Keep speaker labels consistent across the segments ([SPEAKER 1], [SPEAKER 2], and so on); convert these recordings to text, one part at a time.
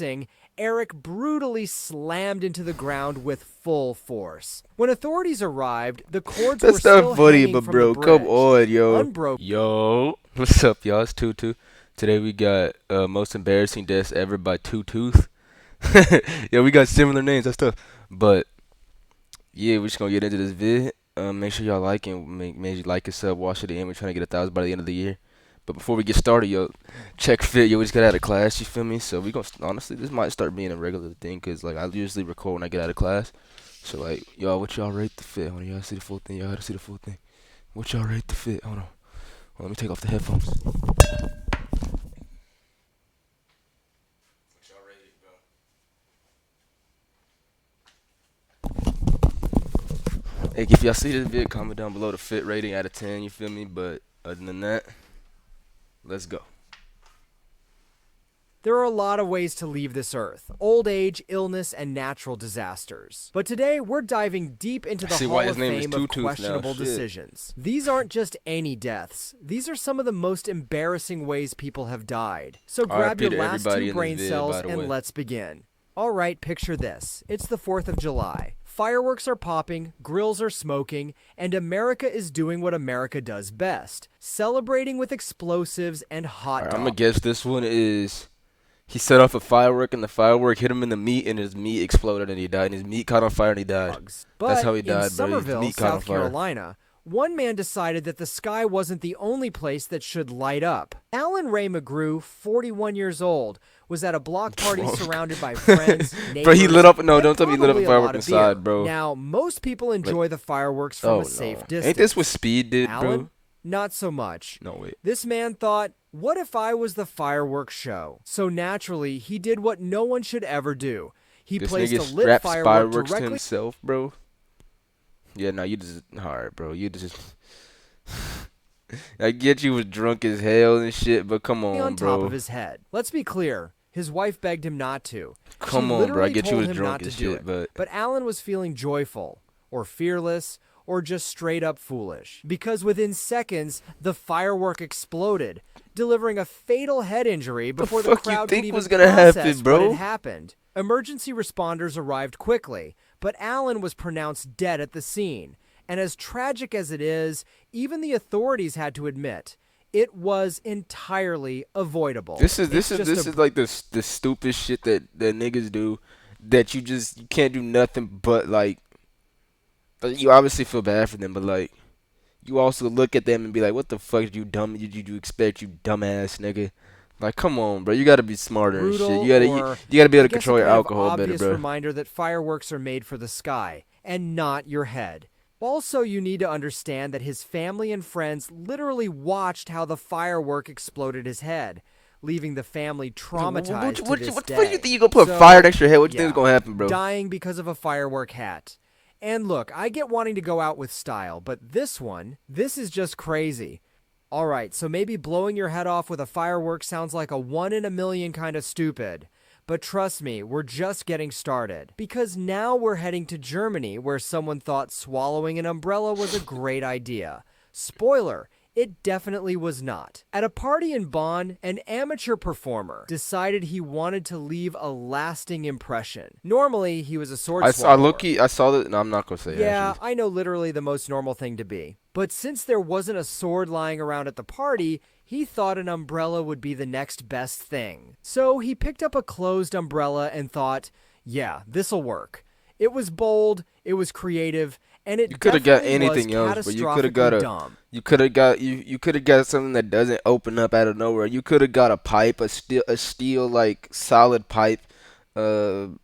[SPEAKER 1] missing, Eric brutally slammed into the ground with full force. When authorities arrived, the cords were
[SPEAKER 2] That's
[SPEAKER 1] still
[SPEAKER 2] not funny,
[SPEAKER 1] hanging
[SPEAKER 2] but
[SPEAKER 1] from the
[SPEAKER 2] bro, come
[SPEAKER 1] bridge,
[SPEAKER 2] on, yo.
[SPEAKER 1] unbroken.
[SPEAKER 2] Yo, what's up, y'all? It's Tutu. Today we got most embarrassing deaths ever by Two Tooth. Yeah, we got similar names. That's tough. But yeah, we're just gonna get into this vid. Make sure y'all like and make sure you like and sub. Watch it to the end. We're trying to get 1,000 by the end of the year. But before we get started, yo, check fit. Yo, we just got out of class. You feel me? So we gonna honestly, this might start being a regular thing, cause like I usually record when I get out of class. So like, y'all, what y'all rate the fit? Hold on, y'all see the full thing. Y'all gotta see the full thing. What y'all rate the fit? Hold on. Let me take off the headphones. What y'all rate it, bro? Hey, if y'all see this vid, comment down below the fit rating out of 10. You feel me? But other than that, let's go.
[SPEAKER 1] There are a lot of ways to leave this earth: old age, illness, and natural disasters. But today, we're diving deep into the Hall of Fame of questionable decisions. These aren't just any deaths. These are some of the most embarrassing ways people have died. So grab your last two brain cells and let's begin. Alright, picture this. It's the 4th of July. Fireworks are popping, grills are smoking, and America is doing what America does best: celebrating with explosives and hot dogs.
[SPEAKER 2] I'm gonna guess this one is... He set off a firework, and the firework hit him in the meat, and his meat exploded, and he died. And his meat caught on fire, and he died.
[SPEAKER 1] But
[SPEAKER 2] that's how he died,
[SPEAKER 1] in Somerville,
[SPEAKER 2] meat caught on
[SPEAKER 1] South
[SPEAKER 2] fire.
[SPEAKER 1] Carolina, one man decided that the sky wasn't the only place that should light up. Alan Ray McGrew, 41 years old, was at a block party surrounded by friends, neighbors,
[SPEAKER 2] bro, he lit up. No, don't tell me he lit up
[SPEAKER 1] probably
[SPEAKER 2] a firework inside, bro.
[SPEAKER 1] Now, most people enjoy the fireworks from a safe distance.
[SPEAKER 2] Ain't this what Speed did,
[SPEAKER 1] Alan?
[SPEAKER 2] bro?
[SPEAKER 1] Not so much.
[SPEAKER 2] No, wait.
[SPEAKER 1] This man thought, what if I was the fireworks show? So naturally, he did what no one should ever do. He placed a lit firework directly
[SPEAKER 2] to himself, bro. Yeah, no, you just... Alright, bro. You just... I get you was drunk as hell and shit, but come on, bro.
[SPEAKER 1] top of his head. Let's be clear. His wife begged him not to.
[SPEAKER 2] Come on, bro. I get you was drunk as shit, but
[SPEAKER 1] Alan was feeling joyful, or fearless, or just straight up foolish. Because within seconds, the firework exploded, delivering a fatal head injury before the crowd could even process what had happened. Emergency responders arrived quickly, but Alan was pronounced dead at the scene. And as tragic as it is, even the authorities had to admit, it was entirely avoidable.
[SPEAKER 2] This is like the stupid shit that niggas do, that you can't do nothing but like. You obviously feel bad for them, but like, you also look at them and be like, "What the fuck did you expect, you dumbass nigga?" Like, come on, bro. You gotta be smarter and shit. You gotta be able to control your alcohol better, bro.
[SPEAKER 1] Reminder that fireworks are made for the sky and not your head. Also, you need to understand that his family and friends literally watched how the firework exploded his head, leaving the family traumatized to this day.
[SPEAKER 2] What the fuck you think you gonna put fire next to your head? What you think is gonna happen, bro?
[SPEAKER 1] Dying because of a firework hat. And look, I get wanting to go out with style, but this is just crazy. Alright, so maybe blowing your head off with a firework sounds like a 1 in a million kind of stupid. But trust me, we're just getting started. Because now we're heading to Germany, where someone thought swallowing an umbrella was a great idea. Spoiler, it definitely was not. At a party in Bonn, an amateur performer decided he wanted to leave a lasting impression. Normally, he was a sword swallower.
[SPEAKER 2] I saw that. No, I'm not gonna say it.
[SPEAKER 1] Yeah, I know, literally the most normal thing to be. But since there wasn't a sword lying around at the party, he thought an umbrella would be the next best thing. So he picked up a closed umbrella and thought, yeah, this'll work. It was bold, it was creative, and it
[SPEAKER 2] could have got anything else, but you could have got you could have got something that doesn't open up out of nowhere. You could have got a pipe, a steel like solid pipe, you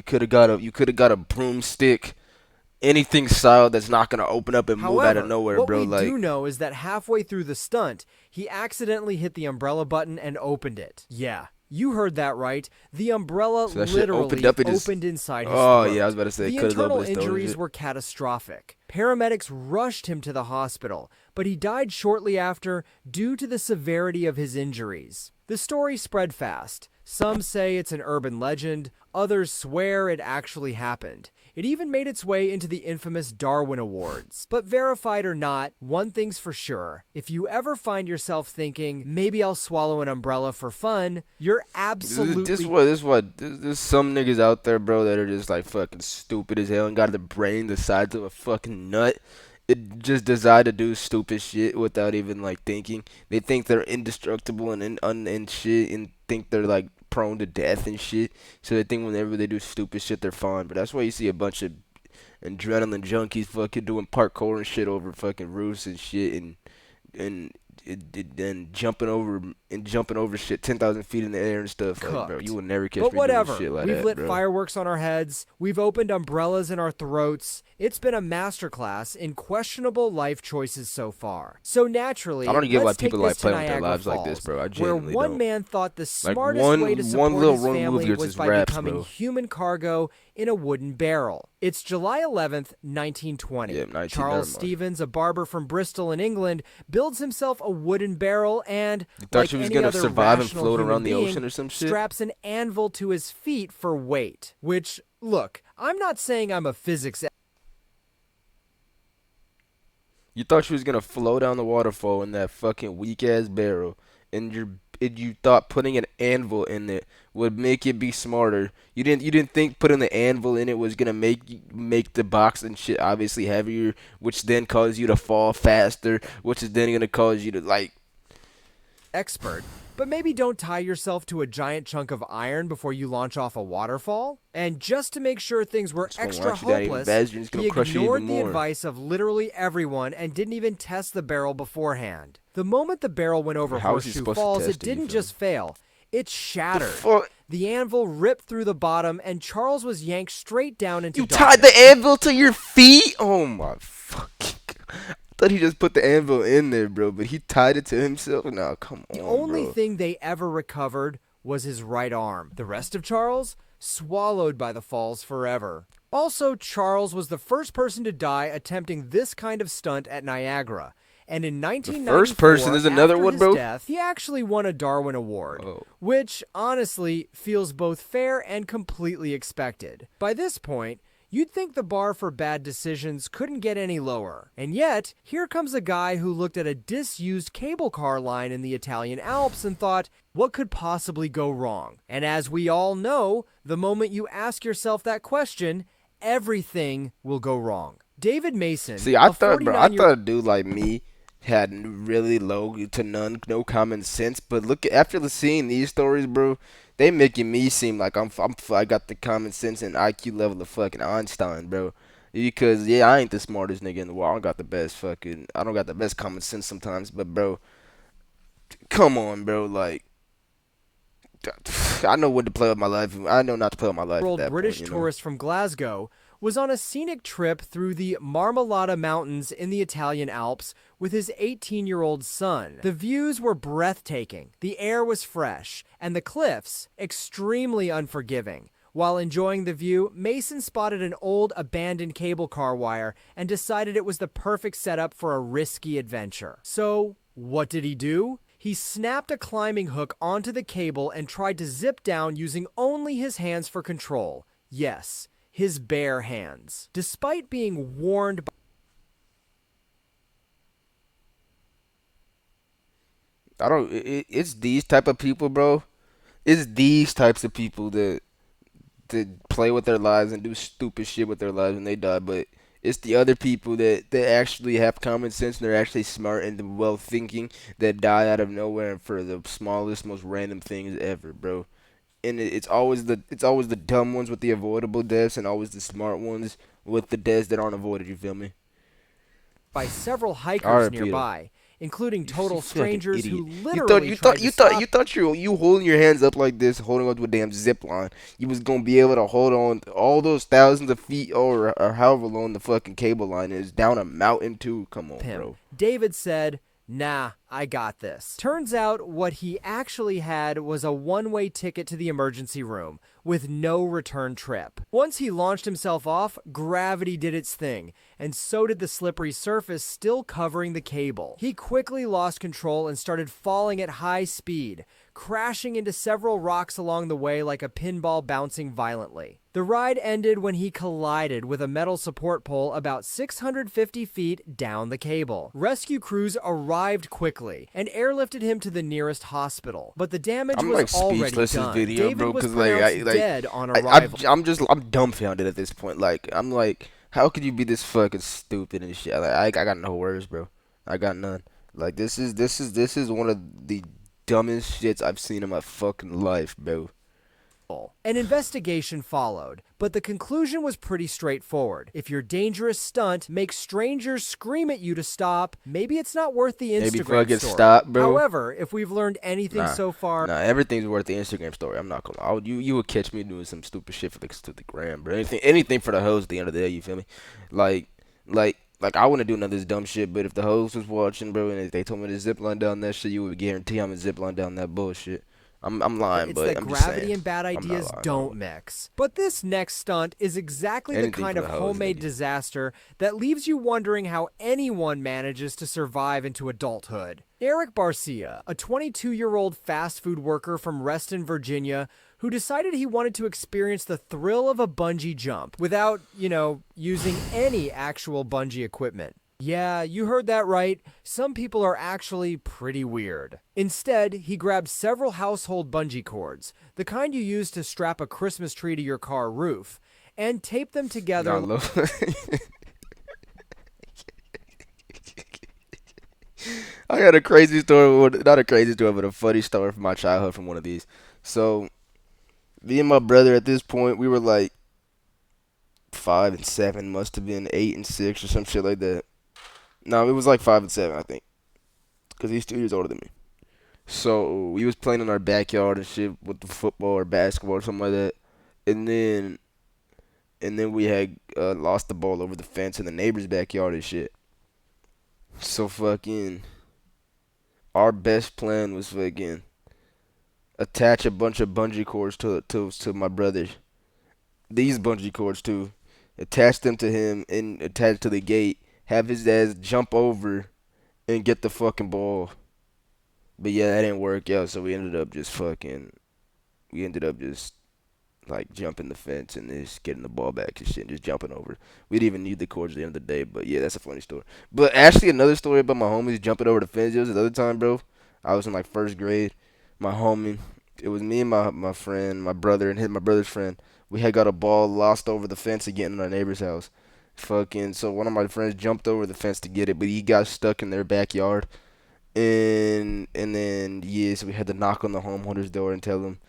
[SPEAKER 2] could have got a broomstick. Anything solid that's not gonna open up and move out of nowhere, bro.
[SPEAKER 1] What we do know is that halfway through the stunt, he accidentally hit the umbrella button and opened it. Yeah, you heard that right. The umbrella literally opened inside his throat.
[SPEAKER 2] Oh yeah, I was about to say.
[SPEAKER 1] The internal injuries were catastrophic. Paramedics rushed him to the hospital, but he died shortly after due to the severity of his injuries. The story spread fast. Some say it's an urban legend, others swear it actually happened. It even made its way into the infamous Darwin Awards. But verified or not, one thing's for sure. If you ever find yourself thinking, maybe I'll swallow an umbrella for fun, you're absolutely...
[SPEAKER 2] There's some niggas out there, bro, that are just like fucking stupid as hell and got the brain the size of a fucking nut. It just decide to do stupid shit without even like thinking. They think they're indestructible and shit, and think they're like prone to death and shit. So they think whenever they do stupid shit, they're fine. But that's why you see a bunch of adrenaline junkies fucking doing parkour and shit over fucking roofs and shit, and and jumping over shit 10,000 feet in the air and stuff. Like, bro, you will never catch
[SPEAKER 1] But
[SPEAKER 2] me
[SPEAKER 1] whatever.
[SPEAKER 2] doing shit like
[SPEAKER 1] We've
[SPEAKER 2] that,
[SPEAKER 1] lit
[SPEAKER 2] bro.
[SPEAKER 1] fireworks on our heads. We've opened umbrellas in our throats. It's been a masterclass in questionable life choices so far. So naturally,
[SPEAKER 2] I don't get why
[SPEAKER 1] let's
[SPEAKER 2] people
[SPEAKER 1] take
[SPEAKER 2] like
[SPEAKER 1] this to
[SPEAKER 2] playing with their
[SPEAKER 1] Niagara
[SPEAKER 2] lives like
[SPEAKER 1] Falls,
[SPEAKER 2] this, bro. I
[SPEAKER 1] where
[SPEAKER 2] genuinely
[SPEAKER 1] one
[SPEAKER 2] don't.
[SPEAKER 1] man thought the
[SPEAKER 2] Like
[SPEAKER 1] smartest way to
[SPEAKER 2] one
[SPEAKER 1] support
[SPEAKER 2] little
[SPEAKER 1] his
[SPEAKER 2] wrong move
[SPEAKER 1] family
[SPEAKER 2] gets
[SPEAKER 1] was
[SPEAKER 2] his
[SPEAKER 1] by
[SPEAKER 2] raps,
[SPEAKER 1] becoming
[SPEAKER 2] bro.
[SPEAKER 1] human cargo in a wooden barrel. It's July 11th, 1920.
[SPEAKER 2] Yeah, 19,
[SPEAKER 1] Charles
[SPEAKER 2] never mind.
[SPEAKER 1] Stevens, a barber from Bristol in England, builds himself a wooden barrel and,
[SPEAKER 2] You thought
[SPEAKER 1] like
[SPEAKER 2] she was
[SPEAKER 1] any
[SPEAKER 2] gonna
[SPEAKER 1] other
[SPEAKER 2] survive and
[SPEAKER 1] rational
[SPEAKER 2] float
[SPEAKER 1] human
[SPEAKER 2] around the
[SPEAKER 1] being,
[SPEAKER 2] ocean or some shit?
[SPEAKER 1] straps an anvil to his feet for weight. Which, look, I'm not saying I'm a physics
[SPEAKER 2] You thought she was gonna flow down the waterfall in that fucking weak ass barrel, and you thought putting an anvil in it would make it be smarter. You didn't think putting the anvil in it was gonna make the box and shit obviously heavier, which then cause you to fall faster, which is then gonna cause you to like.
[SPEAKER 1] expert, but maybe don't tie yourself to a giant chunk of iron before you launch off a waterfall. And just to make sure things were
[SPEAKER 2] It's gonna
[SPEAKER 1] extra
[SPEAKER 2] launch you down even
[SPEAKER 1] hopeless,
[SPEAKER 2] faster, and it's gonna
[SPEAKER 1] he
[SPEAKER 2] crush you
[SPEAKER 1] ignored
[SPEAKER 2] even
[SPEAKER 1] the
[SPEAKER 2] more.
[SPEAKER 1] advice of literally everyone and didn't even test the barrel beforehand. The moment the barrel went over
[SPEAKER 2] How is he
[SPEAKER 1] Horseshoe
[SPEAKER 2] supposed to
[SPEAKER 1] Falls,
[SPEAKER 2] test
[SPEAKER 1] it
[SPEAKER 2] it, you
[SPEAKER 1] didn't
[SPEAKER 2] feel me?
[SPEAKER 1] just fail. It shattered.
[SPEAKER 2] Fuck.
[SPEAKER 1] The anvil ripped through the bottom, and Charles was yanked straight down into
[SPEAKER 2] You
[SPEAKER 1] darkness.
[SPEAKER 2] tied the anvil to your feet? Oh my fucking god. I thought he just put the anvil in there, bro, but he tied it to himself? Nah, come on,
[SPEAKER 1] The only
[SPEAKER 2] bro.
[SPEAKER 1] thing they ever recovered was his right arm. The rest of Charles, swallowed by the falls forever. Also, Charles was the first person to die attempting this kind of stunt at Niagara. And in 1994,
[SPEAKER 2] first person is another
[SPEAKER 1] after
[SPEAKER 2] one,
[SPEAKER 1] his
[SPEAKER 2] bro?
[SPEAKER 1] death, he actually won a Darwin Award,
[SPEAKER 2] Oh.
[SPEAKER 1] which honestly feels both fair and completely expected. By this point, you'd think the bar for bad decisions couldn't get any lower. And yet, here comes a guy who looked at a disused cable car line in the Italian Alps and thought, what could possibly go wrong? And as we all know, the moment you ask yourself that question, everything will go wrong. David Mason,
[SPEAKER 2] See, I
[SPEAKER 1] a
[SPEAKER 2] thought, bro, I
[SPEAKER 1] 49-year-old
[SPEAKER 2] thought a dude like me had really low to no common sense. But look, after seeing these stories, bro, they making me seem like I got the common sense and IQ level of fucking Einstein, bro. Because yeah, I ain't the smartest nigga in the world. I don't got the best common sense sometimes. But bro, come on, bro, like. I know when to play with my life. I know not to play with my life at that
[SPEAKER 1] British
[SPEAKER 2] point, you know?
[SPEAKER 1] tourist from Glasgow was on a scenic trip through the Marmolada Mountains in the Italian Alps with his 18-year-old son. The views were breathtaking, the air was fresh, and the cliffs extremely unforgiving. While enjoying the view, Mason spotted an old abandoned cable car wire and decided it was the perfect setup for a risky adventure. So, what did he do? He snapped a climbing hook onto the cable and tried to zip down using only his hands for control. Yes, his bare hands. Despite being warned by
[SPEAKER 2] It's these type of people, bro. It's these types of people that play with their lives and do stupid shit with their lives when they die. But it's the other people that actually have common sense and they're actually smart and well thinking that die out of nowhere and for the smallest, most random things ever, bro. And it's always the dumb ones with the avoidable deaths and always the smart ones with the deaths that aren't avoided. You feel me?
[SPEAKER 1] several hikers
[SPEAKER 2] R.I.P.
[SPEAKER 1] nearby, including total
[SPEAKER 2] You fucking
[SPEAKER 1] strangers
[SPEAKER 2] idiot.
[SPEAKER 1] who
[SPEAKER 2] You
[SPEAKER 1] literally
[SPEAKER 2] thought
[SPEAKER 1] tried
[SPEAKER 2] you
[SPEAKER 1] to
[SPEAKER 2] thought
[SPEAKER 1] stop
[SPEAKER 2] you thought you holding your hands up like this, holding onto a damn zip line. You was gonna be able to hold on all those thousands of feet or however long the fucking cable line is down a mountain too. Come on,
[SPEAKER 1] him.
[SPEAKER 2] bro.
[SPEAKER 1] David said, "Nah, I got this. Turns out what he actually had was a one-way ticket to the emergency room with no return trip. Once he launched himself off, gravity did its thing, and so did the slippery surface still covering the cable. He quickly lost control and started falling at high speed, crashing into several rocks along the way like a pinball bouncing violently. The ride ended when he collided with a metal support pole about 650 feet down the cable. Rescue crews arrived quickly and airlifted him to the nearest hospital, but the damage
[SPEAKER 2] I'm
[SPEAKER 1] was
[SPEAKER 2] like
[SPEAKER 1] already
[SPEAKER 2] speechless in
[SPEAKER 1] done.
[SPEAKER 2] this video,
[SPEAKER 1] David
[SPEAKER 2] bro,
[SPEAKER 1] was
[SPEAKER 2] because like
[SPEAKER 1] pronounced dead on arrival.
[SPEAKER 2] I'm dumbfounded at this point. Like I'm like, how could you be this fucking stupid and shit? Like I got no words, bro. I got none. Like this is one of the dumbest shits I've seen in my fucking life, bro.
[SPEAKER 1] An investigation followed, but the conclusion was pretty straightforward. If your dangerous stunt makes strangers scream at you to stop, maybe it's not worth the Instagram
[SPEAKER 2] Maybe fucking
[SPEAKER 1] story.
[SPEAKER 2] stop, bro.
[SPEAKER 1] However, if we've learned anything so far,
[SPEAKER 2] Everything's worth the Instagram story. I'm not gonna lie. You would catch me doing some stupid shit for the gram, bro. Anything for the hoes at the end of the day. You feel me? Like like I wouldn't do none of this dumb shit. But if the hoes was watching, bro, and if they told me to zip line down that shit, you would guarantee I'm gonna zip line down that bullshit. I'm lying,
[SPEAKER 1] it's
[SPEAKER 2] but
[SPEAKER 1] that
[SPEAKER 2] I'm just saying.
[SPEAKER 1] gravity and bad ideas don't mix. But this next stunt is exactly the kind of homemade disaster that leaves you wondering how anyone manages to survive into adulthood. Eric Barcia, a 22-year-old fast food worker from Reston, Virginia, who decided he wanted to experience the thrill of a bungee jump without, using any actual bungee equipment. Yeah, you heard that right. Some people are actually pretty weird. Instead, he grabbed several household bungee cords, the kind you use to strap a Christmas tree to your car roof, and taped them together.
[SPEAKER 2] I got a crazy story, not a crazy story, but a funny story from my childhood from one of these. So, me and my brother at this point, we were like 5 and 7, must have been 8 and 6 or some shit like that. No, it was like 5 and 7, I think, because he's 2 years older than me. So we was playing in our backyard and shit with the football or basketball or something like that, and then we had lost the ball over the fence in the neighbor's backyard and shit. So fucking, our best plan was fucking attach a bunch of bungee cords to my brother. These bungee cords too. Attach them to him and attach to the gate. Have his ass jump over and get the fucking ball. But yeah, that didn't work out, so we ended up just like jumping the fence and just getting the ball back and shit and just jumping over. We didn't even need the cords at the end of the day, but yeah, that's a funny story. But actually another story about my homies jumping over the fence. It was another time, bro. I was in like first grade. My homie, it was me and my friend, my brother and my brother's friend. We had got a ball lost over the fence again in our neighbor's house. Fucking, so one of my friends jumped over the fence to get it, but he got stuck in their backyard. And then yeah, so we had to knock on the homeowner's door and tell them.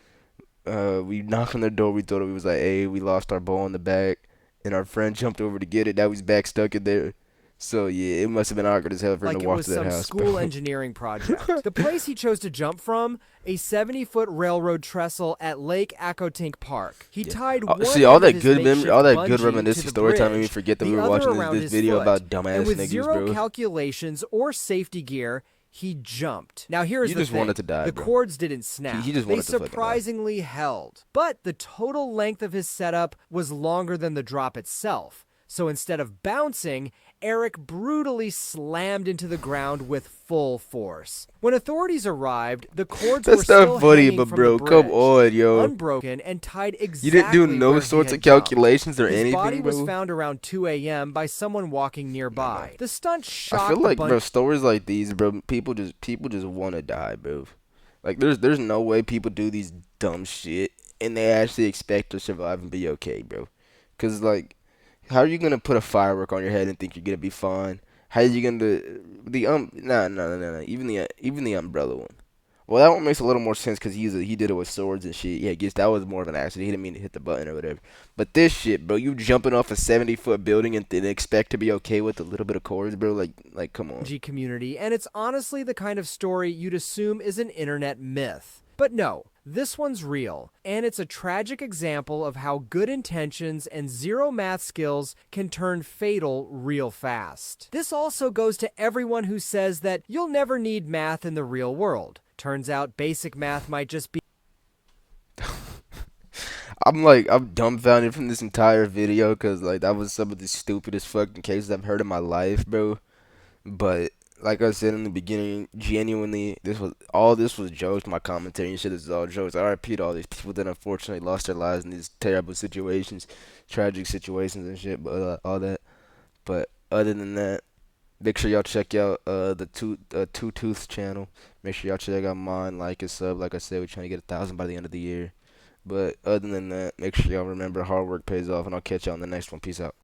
[SPEAKER 2] We knocked on their door. We told him, we was like, "Hey, we lost our ball in the back," and our friend jumped over to get it. Now he's back stuck in there. So yeah, it must have been awkward as hell for him to walk to that house.
[SPEAKER 1] Like it was some school engineering project. The place he chose to jump from, a 70-foot railroad trestle at Lake Accotink Park. He tied one
[SPEAKER 2] all
[SPEAKER 1] end
[SPEAKER 2] that
[SPEAKER 1] of his
[SPEAKER 2] good
[SPEAKER 1] makeshift
[SPEAKER 2] all that
[SPEAKER 1] bungee
[SPEAKER 2] good
[SPEAKER 1] to
[SPEAKER 2] reminiscing
[SPEAKER 1] the
[SPEAKER 2] story time made me
[SPEAKER 1] bridge,
[SPEAKER 2] forget that we
[SPEAKER 1] the
[SPEAKER 2] were
[SPEAKER 1] other
[SPEAKER 2] watching
[SPEAKER 1] around
[SPEAKER 2] this
[SPEAKER 1] his
[SPEAKER 2] video
[SPEAKER 1] foot.
[SPEAKER 2] about dumbass
[SPEAKER 1] And with
[SPEAKER 2] niggas,
[SPEAKER 1] zero
[SPEAKER 2] bro.
[SPEAKER 1] calculations or safety gear, he jumped. Now here's
[SPEAKER 2] He
[SPEAKER 1] the
[SPEAKER 2] just
[SPEAKER 1] thing.
[SPEAKER 2] wanted to die,
[SPEAKER 1] the
[SPEAKER 2] bro.
[SPEAKER 1] cords didn't snap.
[SPEAKER 2] He just
[SPEAKER 1] They
[SPEAKER 2] wanted to fucking die.
[SPEAKER 1] surprisingly held. But the total length of his setup was longer than the drop itself. So instead of bouncing, Eric brutally slammed into the ground with full force. When authorities arrived, the cords were still hanging from the bridge,
[SPEAKER 2] come on, yo.
[SPEAKER 1] unbroken and tied exactly.
[SPEAKER 2] You didn't do no
[SPEAKER 1] where
[SPEAKER 2] sorts
[SPEAKER 1] he
[SPEAKER 2] of
[SPEAKER 1] had jumped.
[SPEAKER 2] calculations or
[SPEAKER 1] His
[SPEAKER 2] anything,
[SPEAKER 1] body
[SPEAKER 2] bro.
[SPEAKER 1] was found around 2 a.m. by someone walking nearby. The stunt shocked
[SPEAKER 2] I feel like,
[SPEAKER 1] the
[SPEAKER 2] bro, stories like these, bro, people just want to die, bro. Like, there's no way people do these dumb shit and they actually expect to survive and be okay, bro. Cause like, how are you gonna put a firework on your head and think you're gonna be fine? How are you gonna no. Even the umbrella one. Well, that one makes a little more sense because he did it with swords and shit. Yeah, I guess that was more of an accident. He didn't mean to hit the button or whatever. But this shit, bro, you jumping off a 70-foot building and expect to be okay with a little bit of cords, bro? Like, come on.
[SPEAKER 1] Community, and it's honestly the kind of story you'd assume is an internet myth. But no, this one's real, and it's a tragic example of how good intentions and zero math skills can turn fatal real fast. This also goes to everyone who says that you'll never need math in the real world. Turns out basic math might just be
[SPEAKER 2] I'm dumbfounded from this entire video because like that was some of the stupidest fucking cases I've heard in my life, bro. But like I said in the beginning, genuinely, this was jokes. My commentary and shit is all jokes. I repeat all these people that unfortunately lost their lives in these terrible situations, tragic situations and shit. But all that. But other than that, make sure y'all check out the Two Tooth channel. Make sure y'all check out mine, like and sub. Like I said, we're trying to get 1,000 by the end of the year. But other than that, make sure y'all remember hard work pays off, and I'll catch y'all on the next one. Peace out.